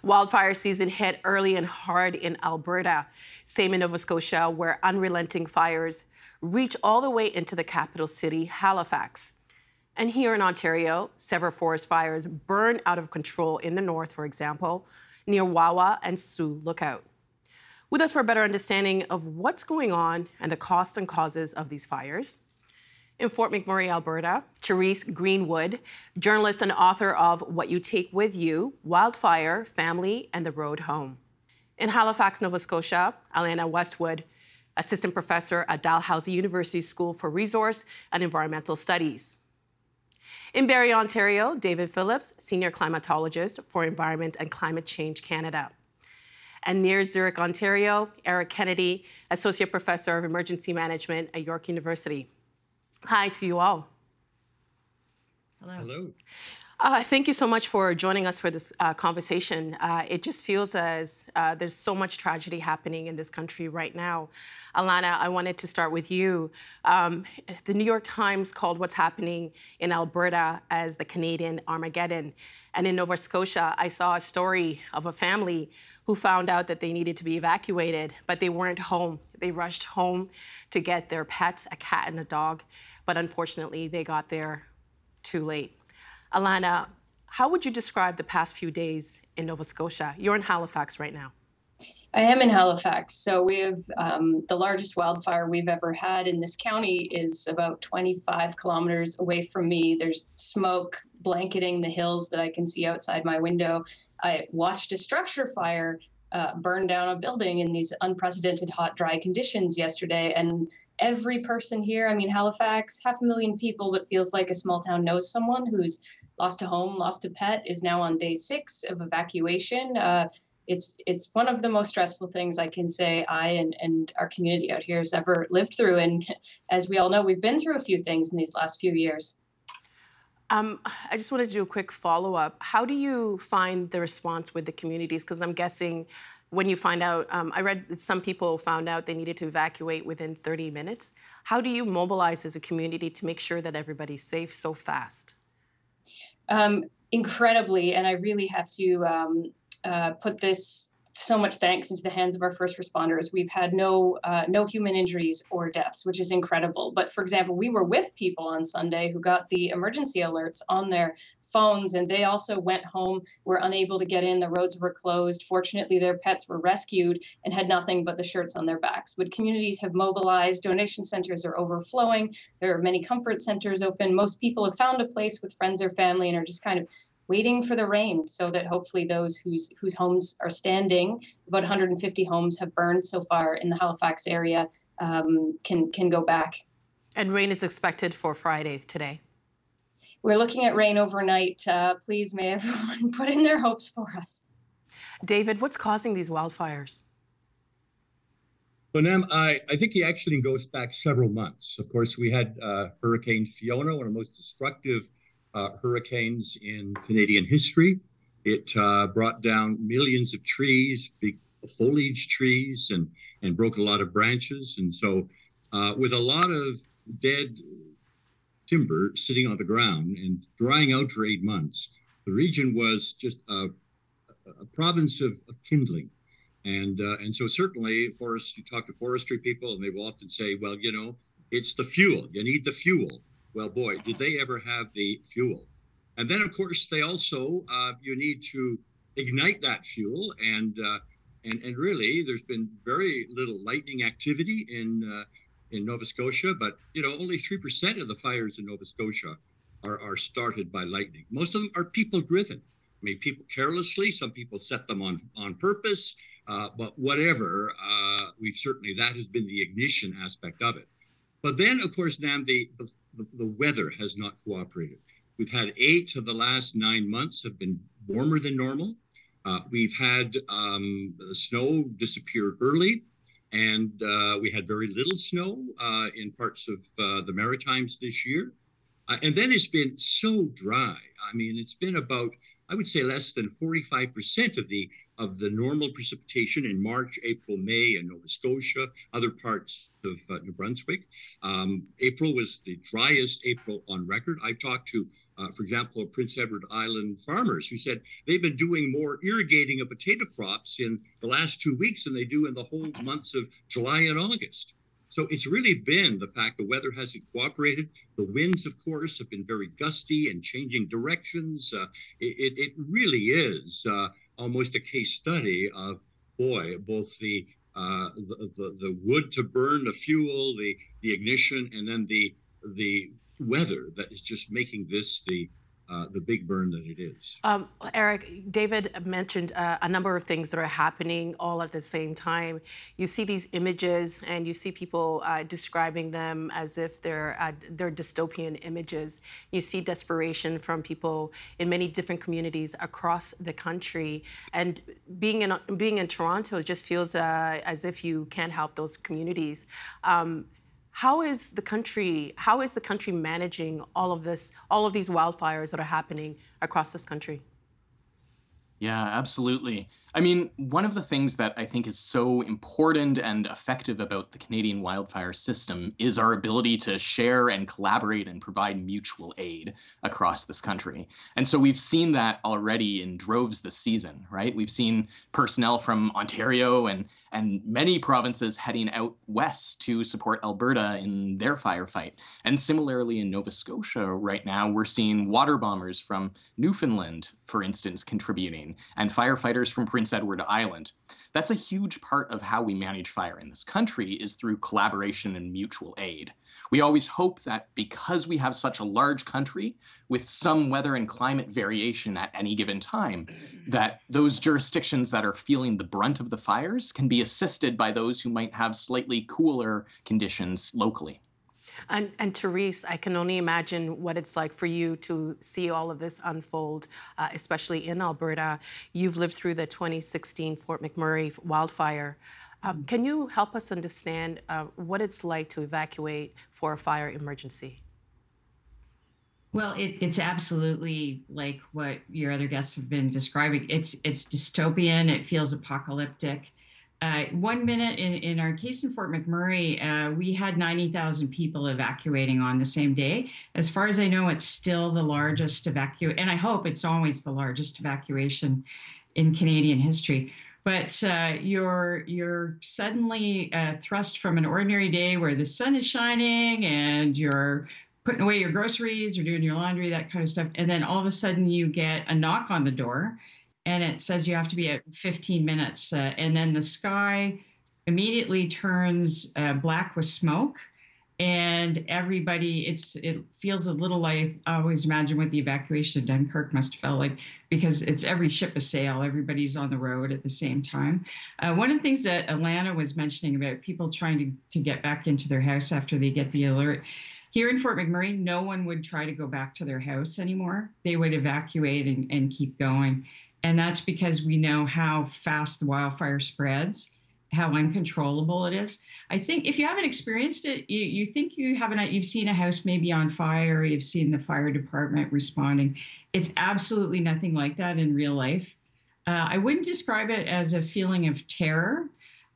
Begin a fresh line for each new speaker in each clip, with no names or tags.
Wildfire season hit early and hard in Alberta. Same in Nova Scotia, where unrelenting fires reach all the way into the capital city, Halifax. And here in Ontario, several forest fires burn out of control in the north, for example, near Wawa and Sioux Lookout. With us for a better understanding of what's going on and the costs and causes of these fires, in Fort McMurray, Alberta, Therese Greenwood, journalist and author of What You Take With You, Wildfire, Family, and the Road Home. In Halifax, Nova Scotia, Alana Westwood, assistant professor at Dalhousie University School for Resource and Environmental Studies. In Barrie, Ontario, David Phillips, senior climatologist for Environment and Climate Change Canada. And near Zurich, Ontario, Eric Kennedy, associate professor of emergency management at York University. Hi to you all.
Hello. Hello.
Thank you so much for joining us for this conversation. It just feels as there's so much tragedy happening in this country right now. Alana, I wanted to start with you. The New York Times called what's happening in Alberta as the Canadian Armageddon. And in Nova Scotia, I saw a story of a family who found out that they needed to be evacuated, but they weren't home. They rushed home to get their pets, a cat and a dog, but unfortunately, they got there too late. Alana, how would you describe the past few days in Nova Scotia? You're in Halifax right now.
I am in Halifax. So we have the largest wildfire we've ever had in this county is about 25 kilometers away from me. There's smoke blanketing the hills that I can see outside my window. I watched a structure fire burn down a building in these unprecedented hot, dry conditions yesterday. And every person here, I mean, Halifax, 500,000 people, but feels like a small town, knows someone who's lost a home, lost a pet, is now on day 6 of evacuation. It's one of the most stressful things I can say I and our community out here has ever lived through. And as we all know, we've been through a few things in these last few years.
I just wanted to do a quick follow-up. How do you find the response with the communities? Because I'm guessing when you find out, I read that some people found out they needed to evacuate within 30 minutes. How do you mobilize as a community to make sure that everybody's safe so fast?
Incredibly, and I really have to put this so much thanks into the hands of our first responders. We've had no human injuries or deaths, which is incredible. But for example, we were with people on Sunday who got the emergency alerts on their phones, and they also went home, were unable to get in, the roads were closed. Fortunately, their pets were rescued and had nothing but the shirts on their backs. But communities have mobilized, donation centers are overflowing, there are many comfort centers open. Most people have found a place with friends or family and are just kind of waiting for the rain so that hopefully those whose homes are standing, about 150 homes have burned so far in the Halifax area, can go back.
And rain is expected for Friday today.
We're looking at rain overnight. Please, may everyone put in their hopes for us.
David, what's causing these wildfires?
Well, Nam, I think it actually goes back several months. Of course, we had Hurricane Fiona, one of the most destructive hurricanes in Canadian history. It brought down millions of trees, big foliage trees, and broke a lot of branches. And so with a lot of dead timber sitting on the ground and drying out for 8 months, the region was just a province of kindling. And so certainly forests, you talk to forestry people and they will often say, well, you know, it's the fuel. You need the fuel. Well, boy, did they ever have the fuel. And then, of course, they also, you need to ignite that fuel. And really, there's been very little lightning activity in Nova Scotia. But, you know, only 3% of the fires in Nova Scotia are started by lightning. Most of them are people-driven. I mean, people carelessly, some people set them on purpose. But whatever, that has been the ignition aspect of it. But then, of course, Nam, the weather has not cooperated. We've had 8 of the last 9 months have been warmer than normal. We've had the snow disappear early, and we had very little snow in parts of the Maritimes this year. And then it's been so dry. I mean, it's been about, I would say, less than 45% of the normal precipitation in March, April, May in Nova Scotia, other parts of New Brunswick. April was the driest April on record. I talked to for example, Prince Edward Island farmers who said they've been doing more irrigating of potato crops in the last 2 weeks than they do in the whole months of July and August. So it's really been the fact the weather hasn't cooperated. The winds, of course, have been very gusty and changing directions. It really is almost a case study of, both the wood to burn the fuel, the ignition, and then the weather that is just making this the big burn that it is.
Eric, David mentioned a number of things that are happening all at the same time. You see these images and you see people describing them as if they're dystopian images. You see desperation from people in many different communities across the country. And being in Toronto, it just feels as if you can't help those communities. How is the country managing all of these wildfires that are happening across this country?
Yeah, absolutely. I mean, one of the things that I think is so important and effective about the Canadian wildfire system is our ability to share and collaborate and provide mutual aid across this country. And so we've seen that already in droves this season, right? We've seen personnel from Ontario and many provinces heading out west to support Alberta in their firefight. And similarly in Nova Scotia right now, we're seeing water bombers from Newfoundland, for instance, contributing, and firefighters from Prince Edward Island. That's a huge part of how we manage fire in this country, is through collaboration and mutual aid. We always hope that because we have such a large country with some weather and climate variation at any given time, that those jurisdictions that are feeling the brunt of the fires can be assisted by those who might have slightly cooler conditions locally.
And Therese, I can only imagine what it's like for you to see all of this unfold, especially in Alberta. You've lived through the 2016 Fort McMurray wildfire. Can you help us understand what it's like to evacuate for a fire emergency?
Well, it's absolutely like what your other guests have been describing. It's dystopian. It feels apocalyptic. 1 minute in our case in Fort McMurray, we had 90,000 people evacuating on the same day. As far as I know, it's still the largest evacuation, and I hope it's always the largest evacuation in Canadian history. But you're suddenly thrust from an ordinary day where the sun is shining and you're putting away your groceries or doing your laundry, that kind of stuff. And then all of a sudden you get a knock on the door and it says you have to be at 15 minutes. And then the sky immediately turns black with smoke. And everybody, it feels a little like, I always imagine what the evacuation of Dunkirk must have felt like, because it's every ship a sail, everybody's on the road at the same time. One of the things that Alana was mentioning about people trying to get back into their house after they get the alert, here in Fort McMurray, no one would try to go back to their house anymore. They would evacuate and keep going. And that's because we know how fast the wildfire spreads, how uncontrollable it is. I think if you haven't experienced it, you think you've seen a house maybe on fire, you've seen the fire department responding. It's absolutely nothing like that in real life. I wouldn't describe it as a feeling of terror,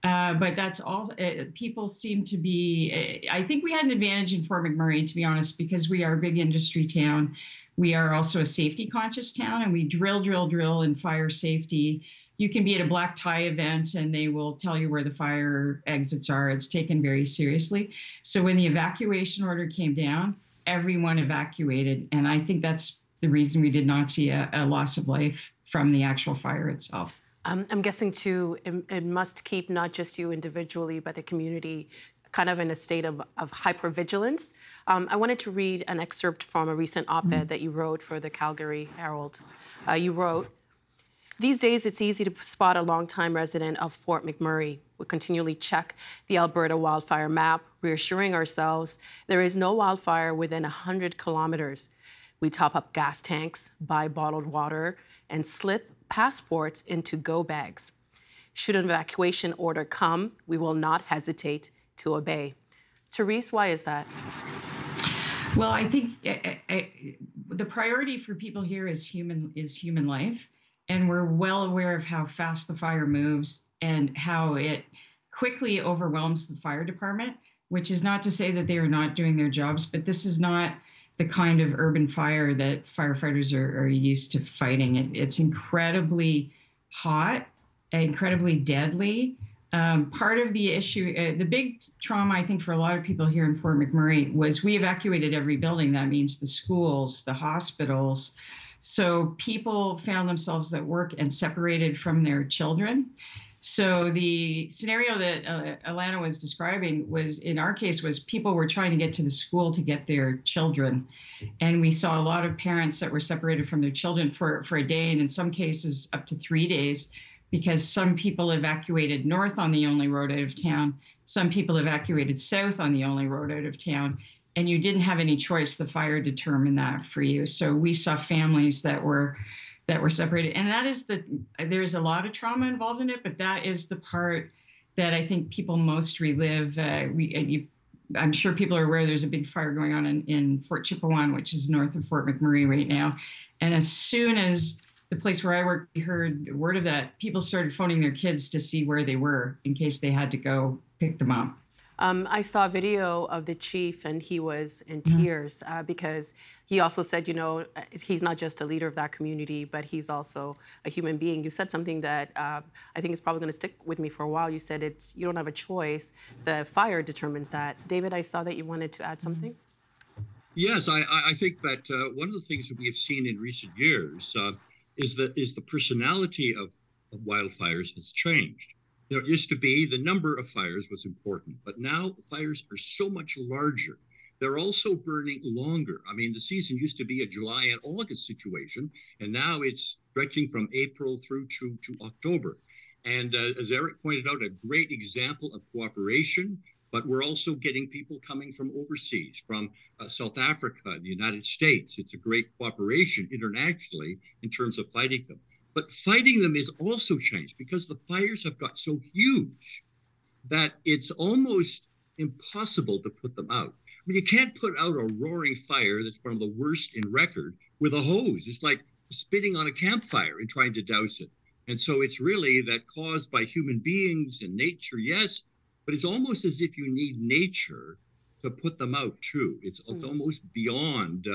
but that's all. People seem to be, I think we had an advantage in Fort McMurray, to be honest, because we are a big industry town. We are also a safety conscious town, and we drill in fire safety. You can be at a black tie event and they will tell you where the fire exits are. It's taken very seriously. So when the evacuation order came down, everyone evacuated. And I think that's the reason we did not see a loss of life from the actual fire itself.
I'm guessing too, it must keep not just you individually, but the community kind of in a state of hypervigilance. I wanted to read an excerpt from a recent op-ed that you wrote for the Calgary Herald. You wrote, "These days, it's easy to spot a longtime resident of Fort McMurray. We continually check the Alberta wildfire map, reassuring ourselves there is no wildfire within 100 kilometers. We top up gas tanks, buy bottled water, and slip passports into go bags. Should an evacuation order come, we will not hesitate to obey." Therese, why is that?
Well, I think the priority for people here is human life. And we're well aware of how fast the fire moves and how it quickly overwhelms the fire department, which is not to say that they are not doing their jobs, but this is not the kind of urban fire that firefighters are used to fighting. It's incredibly hot, incredibly deadly. Part of the issue, the big trauma, I think, for a lot of people here in Fort McMurray was we evacuated every building. That means the schools, the hospitals. So people found themselves at work and separated from their children. So the scenario that Alana was describing was, in our case, was people were trying to get to the school to get their children. And we saw a lot of parents that were separated from their children for a day, and in some cases up to 3 days, because some people evacuated north on the only road out of town. Some people evacuated south on the only road out of town. And you didn't have any choice. The fire determined that for you. So we saw families that were separated. And that is there's a lot of trauma involved in it, but that is the part that I think people most relive. I'm sure people are aware there's a big fire going on in Fort Chipewyan, which is north of Fort McMurray right now. And as soon as the place where I work, we heard word of that, people started phoning their kids to see where they were in case they had to go pick them up.
I saw a video of the chief, and he was in tears because he also said, he's not just a leader of that community, but he's also a human being. You said something that I think is probably going to stick with me for a while. You said you don't have a choice. The fire determines that. David, I saw that you wanted to add something.
Yes, I think that one of the things that we have seen in recent years is the personality of wildfires has changed. It used to be the number of fires was important, but now fires are so much larger. They're also burning longer. I mean, the season used to be a July and August situation, and now it's stretching from April through to October. And as Eric pointed out, a great example of cooperation, but we're also getting people coming from overseas, from South Africa, the United States. It's a great cooperation internationally in terms of fighting them. But fighting them is also changed because the fires have got so huge that it's almost impossible to put them out. I mean, you can't put out a roaring fire that's one of the worst in record with a hose. It's like spitting on a campfire and trying to douse it. And so it's really that caused by human beings and nature, yes, but it's almost as if you need nature to put them out too. It's almost beyond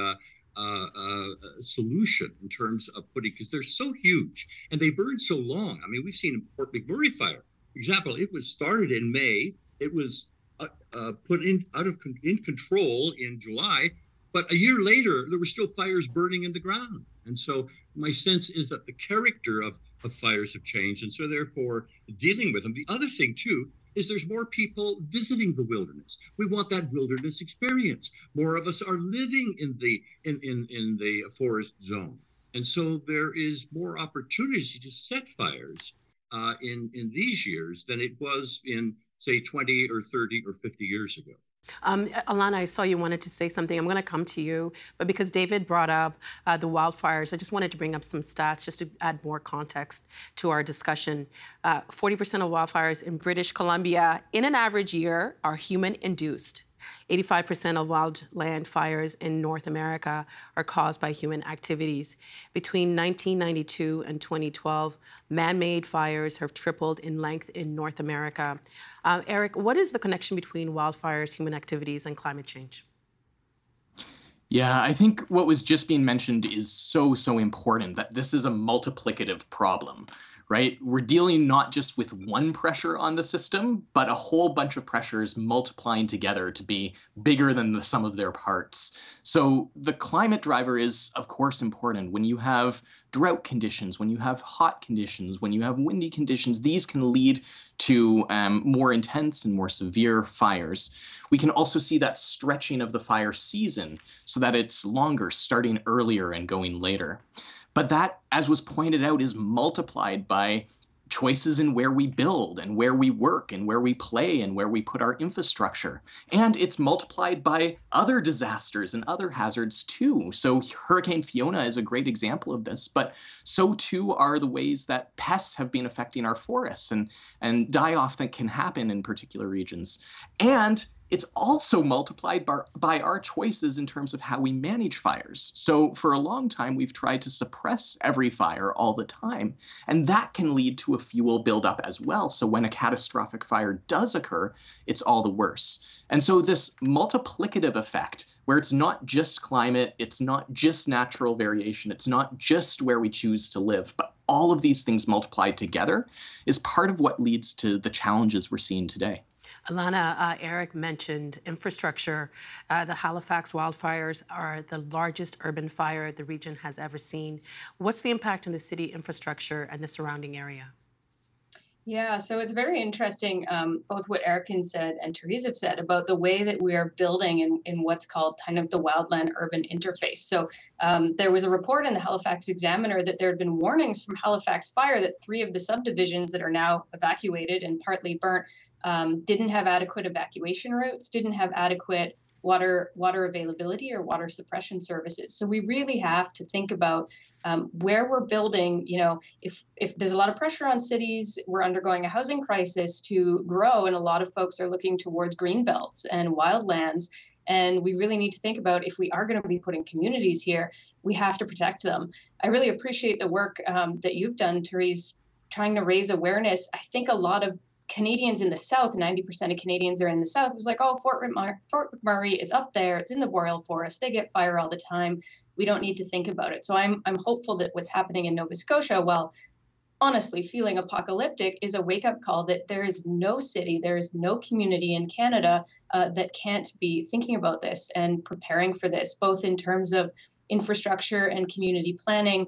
solution in terms of putting, because they're so huge and they burn so long. I mean, we've seen Fort McMurray fire, for example, it was started in May. It was put in control in July, but a year later, there were still fires burning in the ground. And so my sense is that the character of fires have changed. And so therefore dealing with them. The other thing too, is there's more people visiting the wilderness. We want that wilderness experience. More of us are living in the forest zone. And so there is more opportunity to set fires in these years than it was in, say, 20 or 30 or 50 years ago.
Alana, I saw you wanted to say something. I'm going to come to you, but because David brought up the wildfires, I just wanted to bring up some stats just to add more context to our discussion. 40% of wildfires in British Columbia in an average year are human-induced. 85% of wildland fires in North America are caused by human activities. Between 1992 and 2012, man-made fires have tripled in length in North America. Eric, what is the connection between wildfires, human activities, and climate change?
Yeah, I think what was just being mentioned is so important, that this is a multiplicative problem, right? We're dealing not just with one pressure on the system, but a whole bunch of pressures multiplying together to be bigger than the sum of their parts. So the climate driver is, of course, important. When you have drought conditions, when you have hot conditions, when you have windy conditions, these can lead to more intense and more severe fires. We can also see that stretching of the fire season so that it's longer, starting earlier and going later. But that, as was pointed out, is multiplied by choices in where we build and where we work and where we play and where we put our infrastructure. And it's multiplied by other disasters and other hazards too. So Hurricane Fiona is a great example of this, but so too are the ways that pests have been affecting our forests and die-off that can happen in particular regions. And it's also multiplied by our choices in terms of how we manage fires. So for a long time, we've tried to suppress every fire all the time, and that can lead to a fuel buildup as well. So when a catastrophic fire does occur, it's all the worse. And so this multiplicative effect, where it's not just climate, it's not just natural variation, it's not just where we choose to live, but all of these things multiplied together is part of what leads to the challenges we're seeing today.
Alana, Eric mentioned infrastructure. The Halifax wildfires are the largest urban fire the region has ever seen. What's the impact on the city infrastructure and the surrounding area?
Yeah, so it's very interesting, both what Eric said and Therese have said about the way that we are building in what's called kind of the wildland urban interface. So there was a report in the Halifax Examiner that there had been warnings from Halifax Fire that 3 of the subdivisions that are now evacuated and partly burnt didn't have adequate evacuation routes, didn't have adequate water availability or water suppression services. So we really have to think about where we're building. You know, if there's a lot of pressure on cities, we're undergoing a housing crisis to grow, and a lot of folks are looking towards green belts and wildlands. And we really need to think about, if we are going to be putting communities here, we have to protect them. I really appreciate the work that you've done, Therese, trying to raise awareness. I think a lot of Canadians in the South, 90% of Canadians are in the South, was like, oh, Fort McMurray, it's up there, it's in the boreal forest, they get fire all the time, we don't need to think about it. So I'm hopeful that what's happening in Nova Scotia, while honestly feeling apocalyptic, is a wake-up call that there is no city, there is no community in Canada that can't be thinking about this and preparing for this, both in terms of infrastructure and community planning,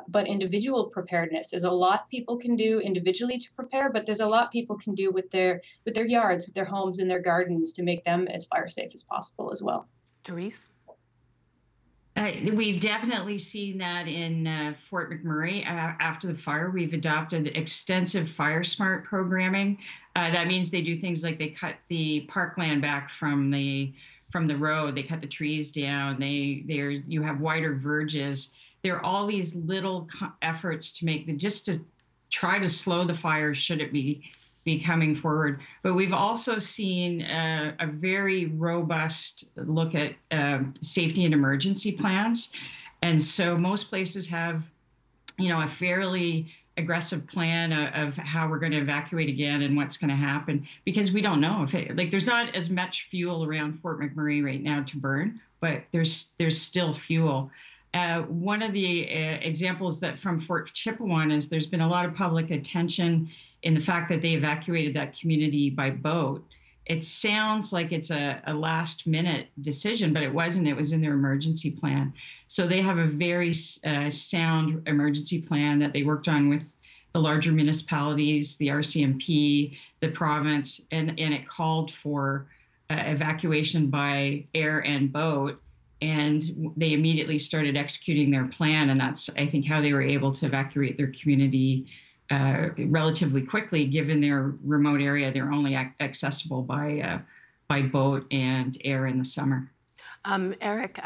but individual preparedness. There's a lot people can do individually to prepare, but there's a lot people can do with their yards, with their homes and their gardens to make them as fire safe as possible as well.
Therese?
We've definitely seen that in Fort McMurray. After the fire, we've adopted extensive fire smart programming. That means they do things like they cut the parkland back from the road, they cut the trees down, you have wider verges. There are all these little efforts to make just to try to slow the fire should it be coming forward. But we've also seen a very robust look at safety and emergency plans. And so most places have, a fairly aggressive plan of how we're going to evacuate again and what's going to happen, because we don't know if there's not as much fuel around Fort McMurray right now to burn, but there's still fuel. One of the examples that from Fort Chipewyan is there's been a lot of public attention in the fact that they evacuated that community by boat. It sounds like it's a last minute decision, but it wasn't. It was in their emergency plan. So they have a very sound emergency plan that they worked on with the larger municipalities, the RCMP, the province, and it called for evacuation by air and boat. And they immediately started executing their plan. And that's, I think, how they were able to evacuate their community relatively quickly, given their remote area. They're only accessible by boat and air in the summer.
Eric,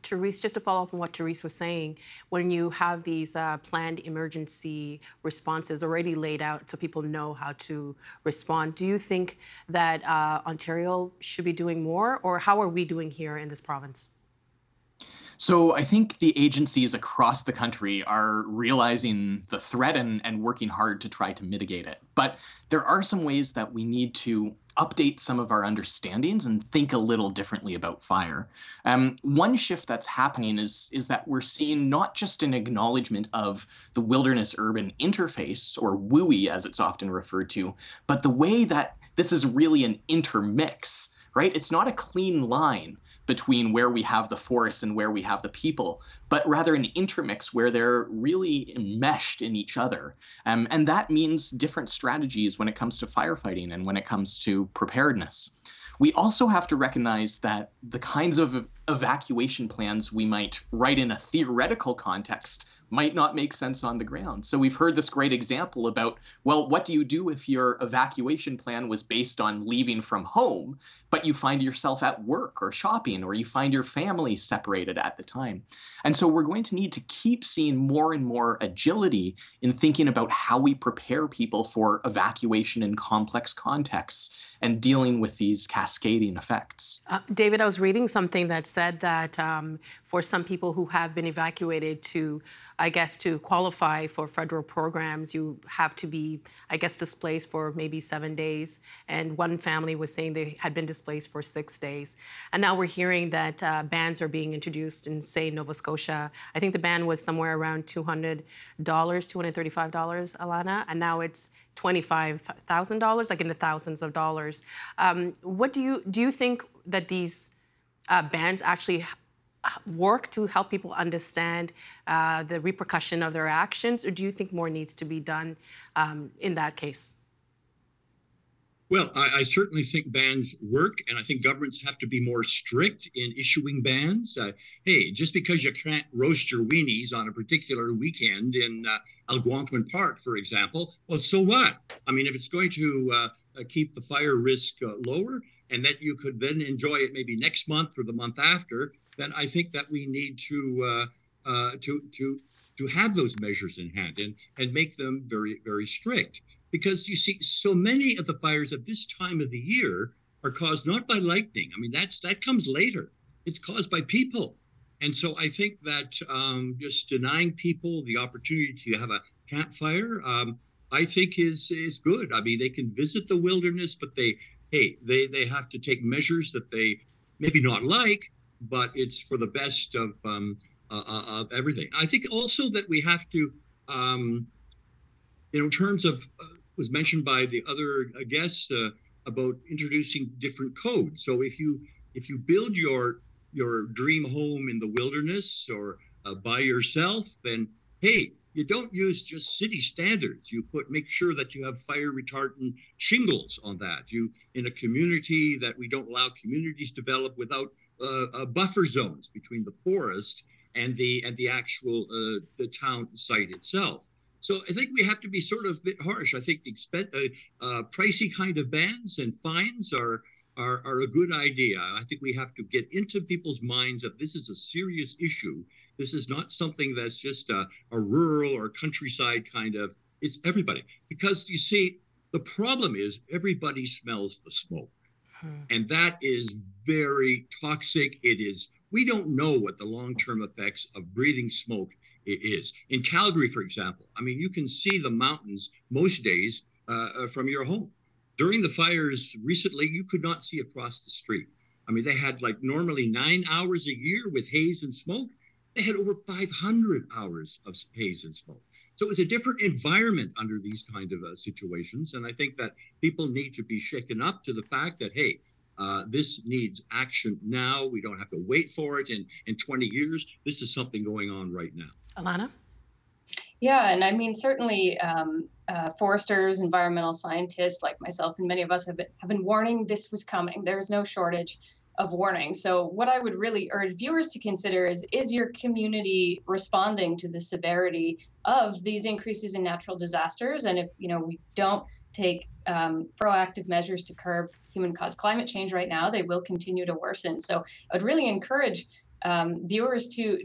Therese, just to follow up on what Therese was saying, when you have these planned emergency responses already laid out so people know how to respond, do you think that Ontario should be doing more, or how are we doing here in this province?
So I think the agencies across the country are realizing the threat and working hard to try to mitigate it. But there are some ways that we need to update some of our understandings and think a little differently about fire. One shift that's happening is that we're seeing not just an acknowledgement of the wilderness-urban interface, or WUI as it's often referred to, but the way that this is really an intermix, right? It's not a clean line between where we have the forests and where we have the people, but rather an intermix where they're really enmeshed in each other. And that means different strategies when it comes to firefighting and when it comes to preparedness. We also have to recognize that the kinds of evacuation plans we might write in a theoretical context might not make sense on the ground. So we've heard this great example about, well, what do you do if your evacuation plan was based on leaving from home, but you find yourself at work or shopping, or you find your family separated at the time? And so we're going to need to keep seeing more and more agility in thinking about how we prepare people for evacuation in complex contexts. and dealing with these cascading effects.
David, I was reading something that said that for some people who have been evacuated to, I guess, to qualify for federal programs, you have to be, I guess, displaced for maybe 7 days. And one family was saying they had been displaced for 6 days. And now we're hearing that bans are being introduced in, say, Nova Scotia. I think the ban was somewhere around $200, $235, Alana, and now it's $25,000, like in the thousands of dollars. What do you think that these bans actually work to help people understand the repercussion of their actions, or do you think more needs to be done in that case?
Well, I certainly think bans work, and I think governments have to be more strict in issuing bans. Hey, just because you can't roast your weenies on a particular weekend in Algonquin Park, for example, well, so what? I mean, if it's going to keep the fire risk lower, and that you could then enjoy it maybe next month or the month after, then I think that we need to have those measures in hand and make them very, very strict. Because you see, so many of the fires at this time of the year are caused not by lightning. I mean, that comes later. It's caused by people. And so I think that just denying people the opportunity to have a campfire, I think is good. I mean, they can visit the wilderness, but they have to take measures that they maybe not like, but it's for the best of everything. I think also that we have to, in terms of, was mentioned by the other guests about introducing different codes. So if you build your dream home in the wilderness or by yourself, then hey, you don't use just city standards. You make sure that you have fire retardant shingles on that. You, in a community that we don't allow communities develop without buffer zones between the forest and the actual the town site itself. So I think we have to be sort of a bit harsh. I think the pricey kind of bans and fines are a good idea. I think we have to get into people's minds that this is a serious issue. This is not something that's just a rural or countryside kind of, it's everybody. Because you see, the problem is everybody smells the smoke. And that is very toxic. We don't know what the long-term effects of breathing smoke is. In Calgary, for example, I mean, you can see the mountains most days from your home. During the fires recently, you could not see across the street. I mean, they had like normally 9 hours a year with haze and smoke. They had over 500 hours of haze and smoke. So it was a different environment under these kind of situations. And I think that people need to be shaken up to the fact that, hey, this needs action now. We don't have to wait for it in 20 years. This is something going on right now.
Alana?
Yeah, and I mean, certainly foresters, environmental scientists like myself and many of us have been warning this was coming. There's no shortage of warning. So what I would really urge viewers to consider is your community responding to the severity of these increases in natural disasters? And if we don't take proactive measures to curb human-caused climate change right now, they will continue to worsen. So I'd really encourage viewers to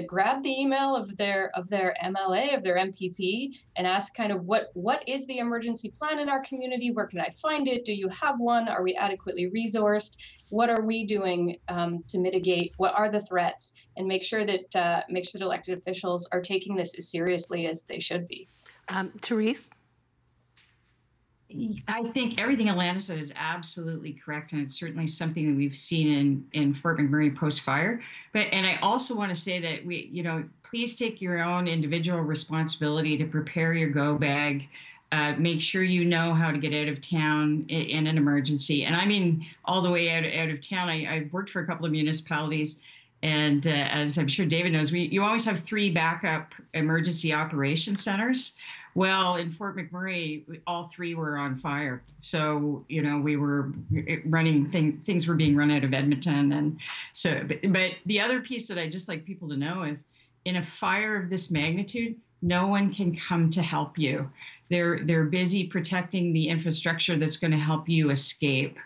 grab the email of their MLA, of their MPP, and ask kind of what is the emergency plan in our community? Where can I find it? Do you have one? Are we adequately resourced? What are we doing to mitigate? What are the threats? And make sure that elected officials are taking this as seriously as they should be.
Therese?
I think everything Alana said is absolutely correct, and it's certainly something that we've seen in Fort McMurray post-fire. And I also want to say that please take your own individual responsibility to prepare your go bag. Make sure you know how to get out of town in an emergency. And I mean all the way out of town. I've worked for a couple of municipalities, and as I'm sure David knows, you always have 3 backup emergency operation centers. Well, in Fort McMurray, all 3 were on fire. So, we were running, things were being run out of Edmonton. And so, but the other piece that I just like people to know is in a fire of this magnitude, no one can come to help you. They're busy protecting the infrastructure that's going to help you escape.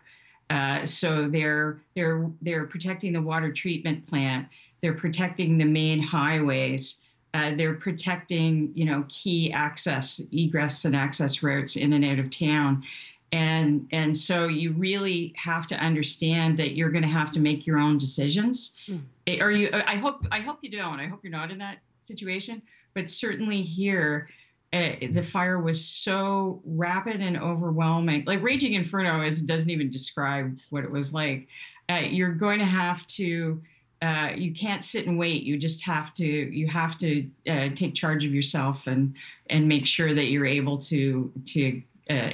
So they're protecting the water treatment plant. They're protecting the main highways. They're protecting, key egress and access routes in and out of town. And so you really have to understand that you're going to have to make your own decisions. Or I hope you don't. I hope you're not in that situation. But certainly here, the fire was so rapid and overwhelming. Like Raging Inferno doesn't even describe what it was like. You're going to have to. You can't sit and wait. You just have to. You have to take charge of yourself and make sure that you're able to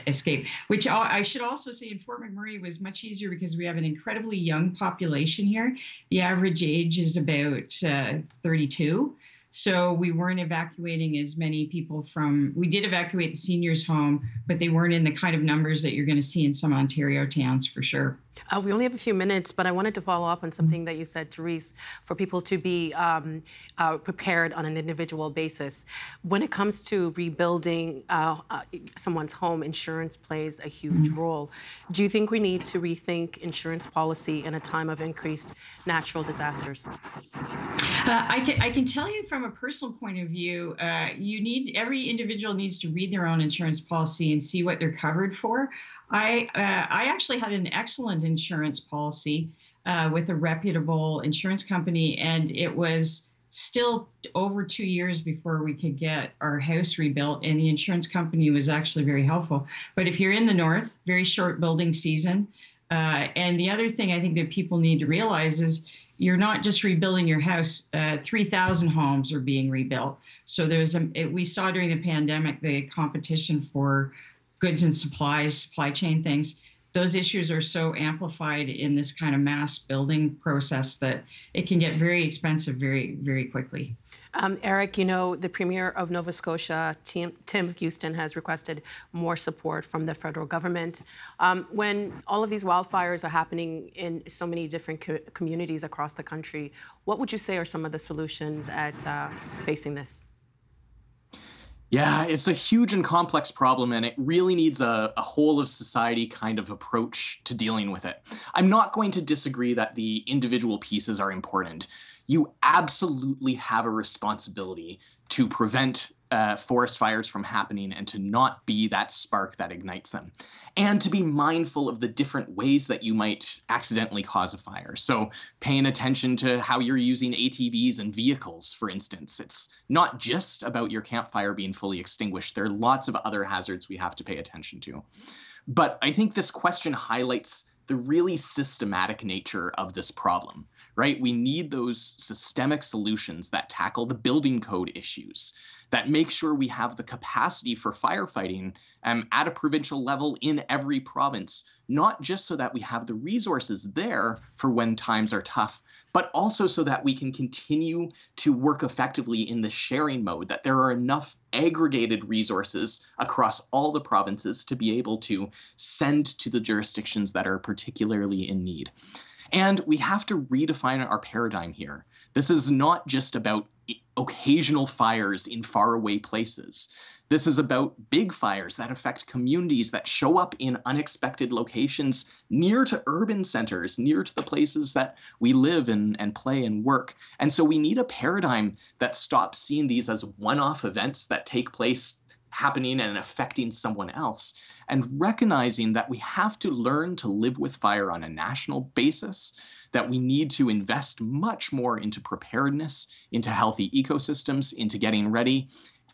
escape. Which I should also say in Fort McMurray was much easier because we have an incredibly young population here. The average age is about 32. So we weren't evacuating as many people we did evacuate the seniors' home, but they weren't in the kind of numbers that you're going to see in some Ontario towns for sure.
We only have a few minutes, but I wanted to follow up on something that you said, Therese, for people to be prepared on an individual basis. When it comes to rebuilding someone's home, insurance plays a huge role. Do you think we need to rethink insurance policy in a time of increased natural disasters?
I can tell you from a personal point of view, every individual needs to read their own insurance policy and see what they're covered for. I actually had an excellent insurance policy with a reputable insurance company, and it was still over 2 years before we could get our house rebuilt, and the insurance company was actually very helpful. But if you're in the north, very short building season. And the other thing I think that people need to realize is you're not just rebuilding your house. 3,000 homes are being rebuilt. So we saw during the pandemic the competition for goods and supplies, supply chain things. Those issues are so amplified in this kind of mass building process that it can get very expensive very, very quickly.
Eric, the Premier of Nova Scotia, Tim Houston, has requested more support from the federal government. When all of these wildfires are happening in so many different communities across the country, what would you say are some of the solutions at facing this?
Yeah, it's a huge and complex problem, and it really needs a whole of society kind of approach to dealing with it. I'm not going to disagree that the individual pieces are important. You absolutely have a responsibility to prevent forest fires from happening and to not be that spark that ignites them, and to be mindful of the different ways that you might accidentally cause a fire. So paying attention to how you're using ATVs and vehicles, for instance. It's not just about your campfire being fully extinguished. There are lots of other hazards we have to pay attention to. But I think this question highlights the really systematic nature of this problem, right? We need those systemic solutions that tackle the building code issues, that make sure we have the capacity for firefighting at a provincial level in every province, not just so that we have the resources there for when times are tough, but also so that we can continue to work effectively in the sharing mode, that there are enough aggregated resources across all the provinces to be able to send to the jurisdictions that are particularly in need. And we have to redefine our paradigm here. This is not just about occasional fires in faraway places. This is about big fires that affect communities, that show up in unexpected locations near to urban centers, near to the places that we live and play and work. And so we need a paradigm that stops seeing these as one-off events that take place happening and affecting someone else, and recognizing that we have to learn to live with fire on a national basis, that we need to invest much more into preparedness, into healthy ecosystems, into getting ready,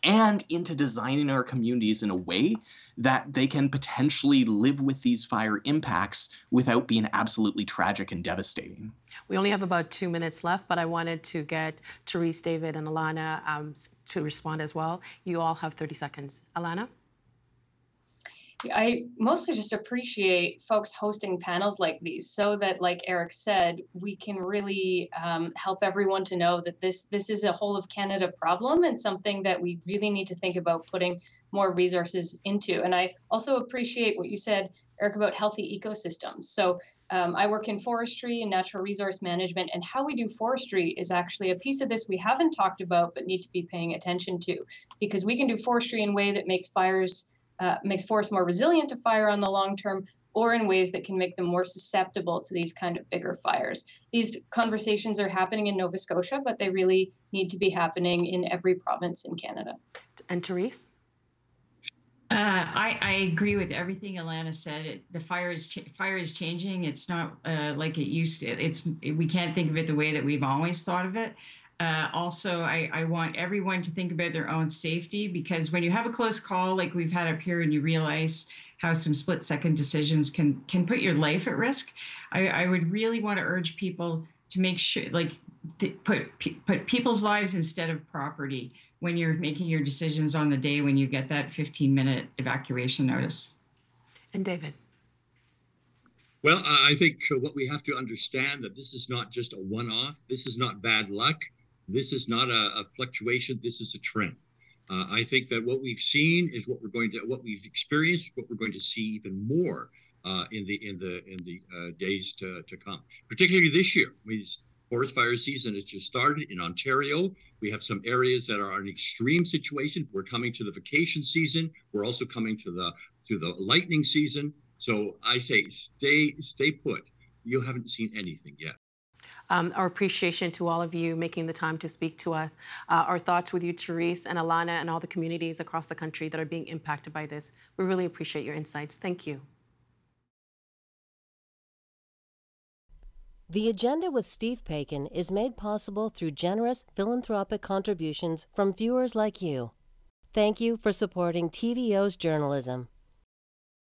and into designing our communities in a way that they can potentially live with these fire impacts without being absolutely tragic and devastating.
We only have about 2 minutes left, but I wanted to get Therese, David, and Alana to respond as well. You all have 30 seconds. Alana?
I mostly just appreciate folks hosting panels like these so that, like Eric said, we can really help everyone to know that this is a whole of Canada problem and something that we really need to think about putting more resources into. And I also appreciate what you said, Eric, about healthy ecosystems. So I work in forestry and natural resource management, and how we do forestry is actually a piece of this we haven't talked about but need to be paying attention to, because we can do forestry in a way that makes forests more resilient to fire on the long term, or in ways that can make them more susceptible to these kind of bigger fires. These conversations are happening in Nova Scotia, but they really need to be happening in every province in Canada.
And Therese?
I agree with everything Alana said. The fire is changing. It's not like it used to. We can't think of it the way that we've always thought of it. Also, I want everyone to think about their own safety, because when you have a close call like we've had up here and you realize how some split-second decisions can put your life at risk, I would really want to urge people to make sure, like, put people's lives instead of property when you're making your decisions on the day when you get that 15-minute evacuation notice.
And David?
Well, I think what we have to understand that this is not just a one-off. This is not bad luck. This is not a fluctuation. This is a trend. I think that what we've seen is what we've experienced, what we're going to see even more in the days to come, particularly this year. Forest fire season has just started in Ontario. We have some areas that are in extreme situations. We're coming to the vacation season. We're also coming to the lightning season. So I say, stay put. You haven't seen anything yet.
Our appreciation to all of you making the time to speak to us. Our thoughts with you, Therese and Alana, and all the communities across the country that are being impacted by this. We really appreciate your insights. Thank you.
The Agenda with Steve Paikin is made possible through generous philanthropic contributions from viewers like you. Thank you for supporting TVO's journalism.